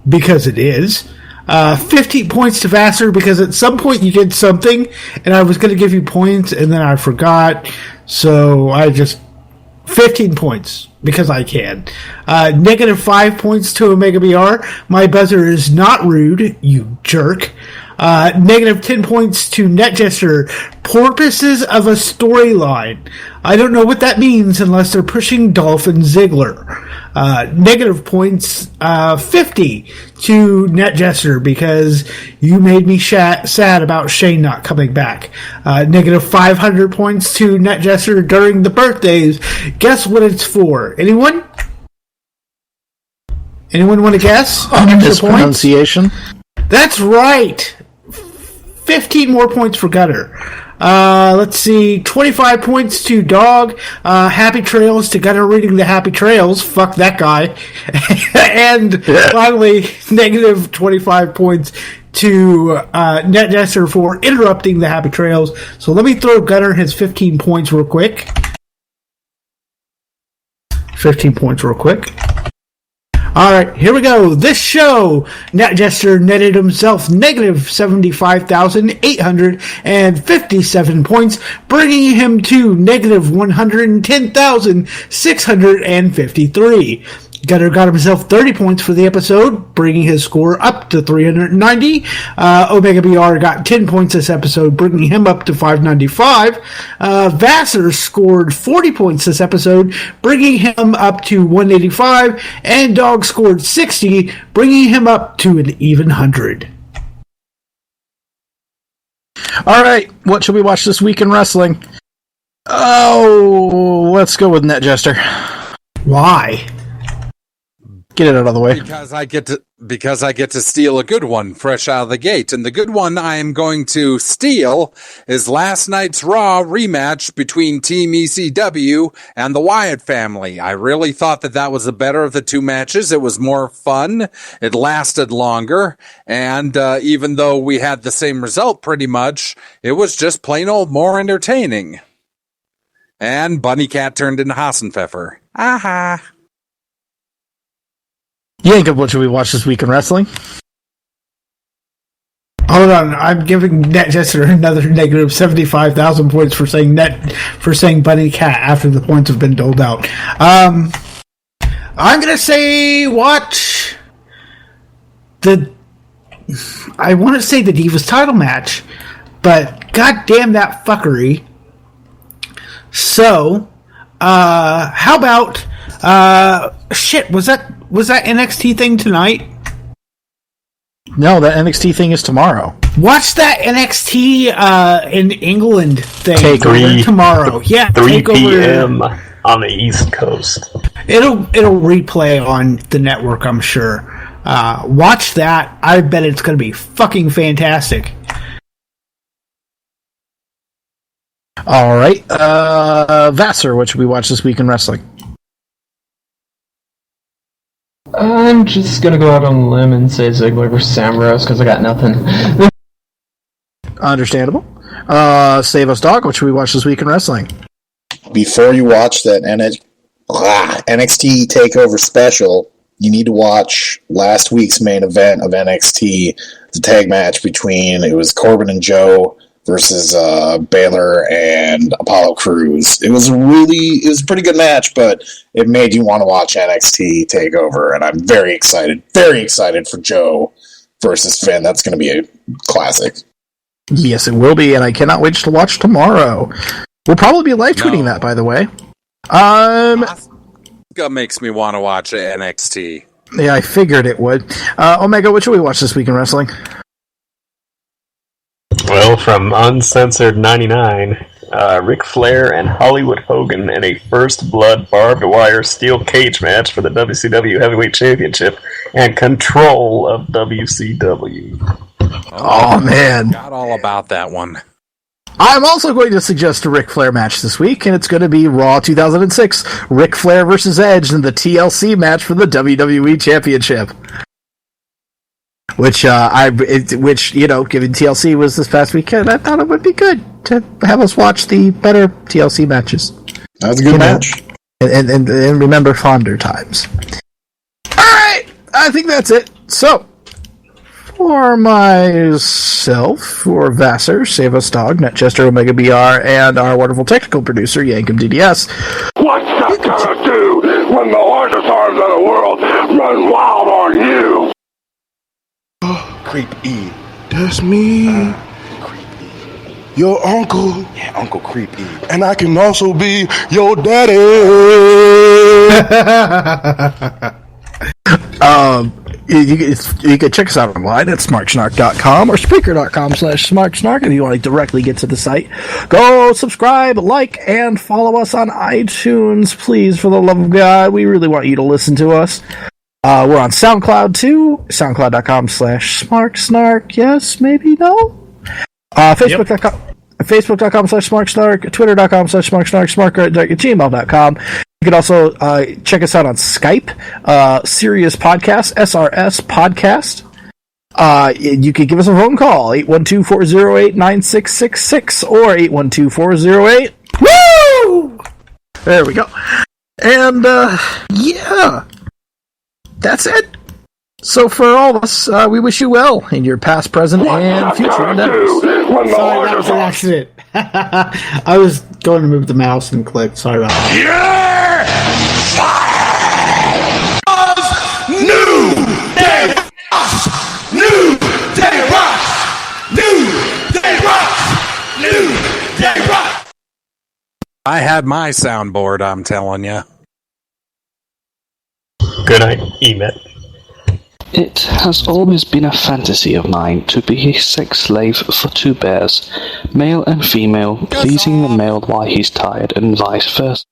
because it is. 15 points to Vassar because at some point you did something and I was going to give you points and then I forgot. So I just 15 points because I can. Negative 5 points to Omega BR. My buzzer is not rude, you jerk. Negative 10 points to NetJester. Purposes of a storyline. I don't know what that means unless they're pushing Dolph and Ziggler. Negative points 50 to NetJester because you made me sad about Shane not coming back. Negative 500 points to NetJester during the birthdays. Guess what it's for? Anyone? Anyone want to guess? Mispronunciation. That's right. 15 more points for Gunner. Let's see. 25 points to Dog. Happy Trails to Gunner reading the Happy Trails. Fuck that guy. And finally, negative 25 points to NetJester for interrupting the Happy Trails. So let me throw Gunner his 15 points real quick. 15 points real quick. Alright, here we go. This show, NetJester netted himself negative 75,857 points, bringing him to negative 110,653. Gunner got himself 30 points for the episode, bringing his score up to 390. Omega BR got 10 points this episode, bringing him up to 595. Vassar scored 40 points this episode, bringing him up to 185. And Dog scored 60, bringing him up to an even 100. All right, what should we watch this week in wrestling? Oh, let's go with Net Jester. Why? Get it out of the way. Because I get to steal a good one fresh out of the gate. And the good one I am going to steal is last night's Raw rematch between Team ECW and the Wyatt family. I really thought that was the better of the two matches. It was more fun. It lasted longer. And even though we had the same result pretty much, it was just plain old more entertaining. And Bunny Cat turned into Hassenpfeffer. Aha. Jacob, what should we watch this week in wrestling? Hold on, I'm giving Net Jester another negative 75,000 points for saying Bunny Cat after the points have been doled out. I'm gonna say watch I want to say the Divas title match, but goddamn that fuckery. So, how about, was that NXT thing tonight? No, that NXT thing is tomorrow. Watch that NXT, in England thing Takeover tomorrow. Yeah, 3 Takeover. p.m. on the East Coast. It'll replay on the network, I'm sure. Watch that. I bet it's going to be fucking fantastic. All right, Vassar, what should we watch this week in wrestling? I'm just gonna go out on a limb and say Ziggler versus Ambrose because I got nothing. Understandable. Save Us Dog, what should we watch this week in wrestling? Before you watch that NXT TakeOver special, you need to watch last week's main event of NXT, the tag match between, it was Corbin and Joe versus Baylor and Apollo Crews. It was a pretty good match, but it made you want to watch NXT TakeOver, and I'm very excited for Joe versus Finn. That's going to be a classic. Yes, it will be, and I cannot wait to watch tomorrow. We'll probably be live tweeting that, by the way. Asuka makes me want to watch NXT. Yeah, I figured it would. Omega, what should we watch this week in wrestling? Well, from Uncensored 99, Ric Flair and Hollywood Hogan in a first blood barbed wire steel cage match for the WCW Heavyweight Championship and control of WCW. Oh man. Forgot all about that one. I'm also going to suggest a Ric Flair match this week, and it's going to be Raw 2006, Ric Flair versus Edge in the TLC match for the WWE Championship. Which, given TLC was this past weekend, I thought it would be good to have us watch the better TLC matches. That was a good match. And remember fonder times. Alright, I think that's it. So, for myself, for Vassar, Save Us Dog, Netchester, Omega BR, and our wonderful technical producer, Yankum DDS. What's that gonna do when the largest arms of the world run wild on you? Creep E. That's me. Creep E. Your uncle. Yeah, Uncle Creep E. And I can also be your daddy. You can check us out online at smarksnark.com or Spreaker.com/smarksnark if you want to directly get to the site. Go subscribe, like, and follow us on iTunes, please, for the love of God. We really want you to listen to us. We're on SoundCloud too, soundcloud.com/smarksnark. Yes, maybe no. Facebook.com. Facebook.com/smarksnark, Twitter.com/smarksnark, smarksnark@gmail.com. You can also check us out on Skype, Sirius Podcast, SRS Podcast. You can give us a phone call, 812-408-9666 or 812-408. Woo! There we go. And, yeah. That's it. So for all of us, we wish you well in your past, present, and future endeavors. Sorry, that was an accident. I was going to move the mouse and click. Sorry about that. Yeah! I had my soundboard, I'm telling you. Good night, Emit. It has always been a fantasy of mine to be a sex slave for two bears, male and female, pleasing the male while he's tired and vice versa.